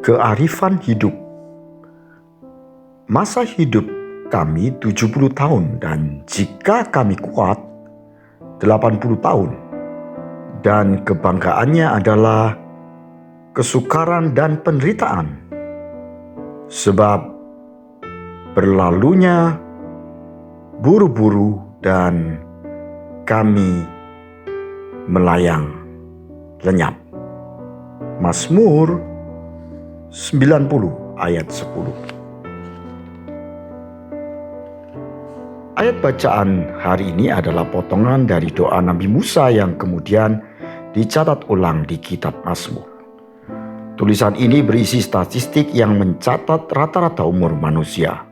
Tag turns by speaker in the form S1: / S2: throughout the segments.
S1: Kearifan hidup. Masa hidup kami 70 tahun dan jika kami kuat 80 tahun. Dan kebanggaannya adalah kesukaran dan penderitaan. Sebab berlalunya buru-buru dan kami melayang lenyap. Mazmur 90 ayat 10. Ayat bacaan hari ini adalah potongan dari doa Nabi Musa yang kemudian dicatat ulang di kitab Mazmur. Tulisan ini berisi statistik yang mencatat rata-rata umur manusia.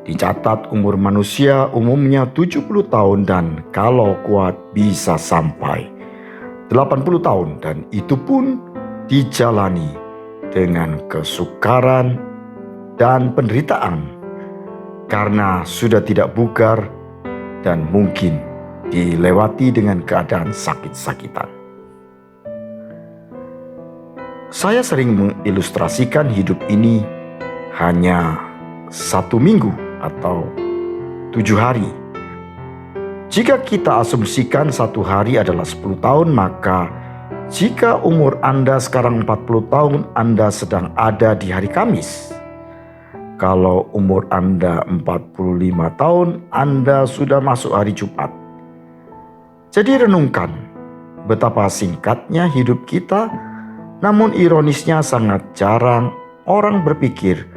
S1: Dicatat umur manusia umumnya 70 tahun dan kalau kuat bisa sampai 80 tahun dan itu pun dijalani dengan kesukaran dan penderitaan karena sudah tidak bugar dan mungkin dilewati dengan keadaan sakit-sakitan. Saya sering mengilustrasikan hidup ini hanya 1 minggu atau 7 hari. Jika kita asumsikan 1 hari adalah 10 tahun, maka jika umur Anda sekarang 40 tahun, Anda sedang ada di hari Kamis. Kalau umur Anda 45 tahun, Anda sudah masuk hari Jumat. Jadi renungkan betapa singkatnya hidup kita, namun ironisnya sangat jarang orang berpikir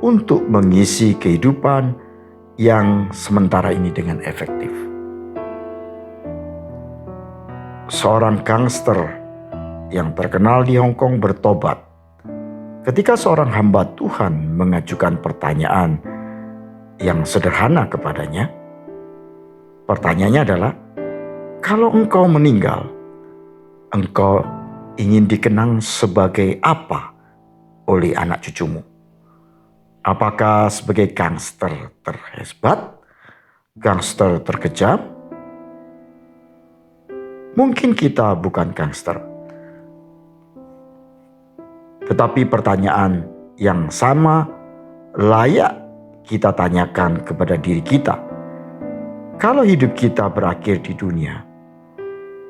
S1: untuk mengisi kehidupan yang sementara ini dengan efektif. Seorang gangster yang terkenal di Hong Kong bertobat ketika seorang hamba Tuhan mengajukan pertanyaan yang sederhana kepadanya. Pertanyaannya adalah, kalau engkau meninggal, engkau ingin dikenang sebagai apa oleh anak cucumu? Apakah sebagai gangster terhebat, gangster terkejam? Mungkin kita bukan gangster. Tetapi pertanyaan yang sama layak kita tanyakan kepada diri kita. Kalau hidup kita berakhir di dunia,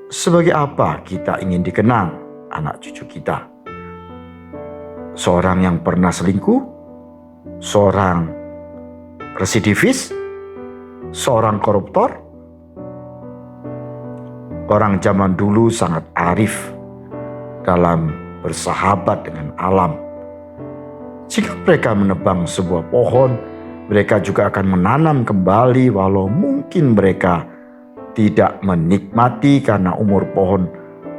S1: sebagai apa kita ingin dikenang anak cucu kita? Seorang yang pernah selingkuh? Seorang residivis? Seorang koruptor? Orang zaman dulu sangat arif dalam bersahabat dengan alam. Jika mereka menebang sebuah pohon, mereka juga akan menanam kembali walau mungkin mereka tidak menikmati karena umur pohon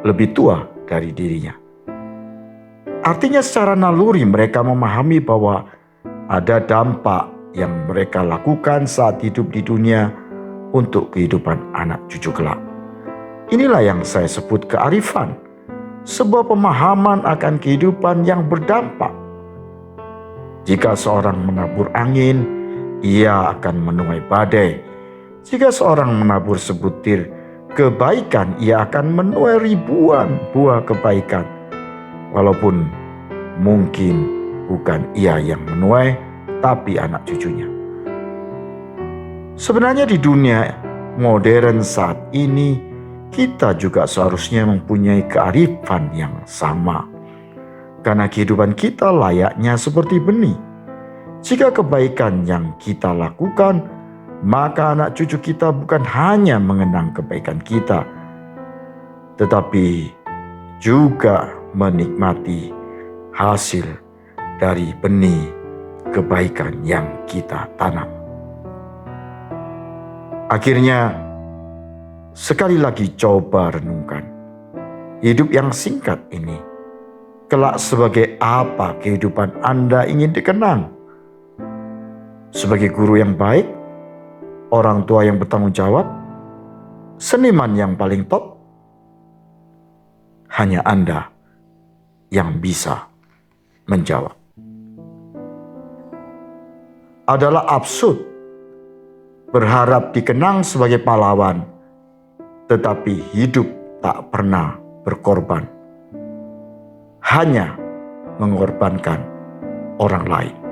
S1: lebih tua dari dirinya. Artinya secara naluri mereka memahami bahwa ada dampak yang mereka lakukan saat hidup di dunia untuk kehidupan anak cucu kelak. Inilah yang saya sebut kearifan. Sebuah pemahaman akan kehidupan yang berdampak. Jika seorang menabur angin, ia akan menuai badai. Jika seorang menabur sebutir kebaikan, ia akan menuai ribuan buah kebaikan. Walaupun mungkin bukan ia yang menuai, tapi anak cucunya. Sebenarnya di dunia modern saat ini, kita juga seharusnya mempunyai kearifan yang sama. Karena kehidupan kita layaknya seperti benih. Jika kebaikan yang kita lakukan, maka anak cucu kita bukan hanya mengenang kebaikan kita, tetapi juga menikmati hasil dari benih kebaikan yang kita tanam. Akhirnya, sekali lagi coba renungkan. Hidup yang singkat ini, kelak sebagai apa kehidupan Anda ingin dikenang? Sebagai guru yang baik? Orang tua yang bertanggung jawab? Seniman yang paling top? Hanya Anda yang bisa menjawab. Adalah absurd berharap dikenang sebagai pahlawan, tetapi hidup tak pernah berkorban. Hanya mengorbankan orang lain.